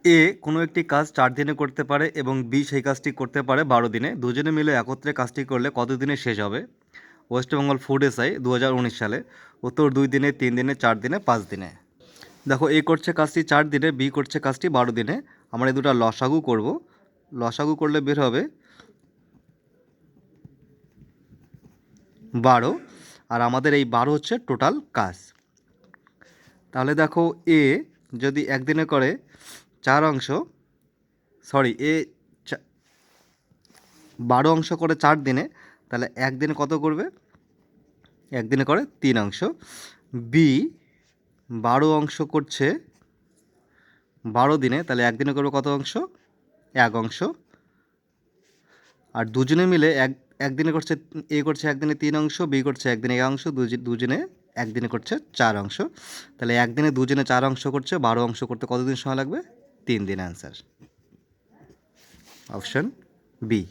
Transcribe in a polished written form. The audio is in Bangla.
এ কোনো একটি কাজ 4 দিনে করতে পারে এবং বি সেই কাজটি করতে পারে 12 দিনে। দুজনে মিলে একত্রে কাজটি করলে কত দিনে শেষ হবে? ওয়েস্ট বেঙ্গল ফুড এসআই 2019 সালে। উত্তর 2 দিনে, 3 দিনে, 4 দিনে, 5 দিনে। দেখো, এ করছে কাজটি 4 দিনে, বি করছে কাজটি 12 দিনে। আমরা এই দুটো লসাগু করব। লসাগু করলে বের হবে 12, আর আমাদের এই 12 হচ্ছে টোটাল কাজ। তাহলে দেখো, এ যদি একদিনে করে 4 অংশ, সরি, এ 12 অংশ করে 4 দিনে, তাহলে একদিনে কত করবে? একদিনে করে 3 অংশ। বি 12 অংশ করছে 12 দিনে, তাহলে একদিনে করবে কত অংশ? 1 অংশ। আর দুজনে মিলে একদিনে করছে, এ করছে একদিনে 3 অংশ, বি করছে একদিনে 1 অংশ, দুজনে একদিনে করছে 4 অংশ। তাহলে একদিনে দুজনে 4 অংশ করছে, 12 অংশ করতে কতদিন সময় লাগবে? 3 দিন। Answer option B.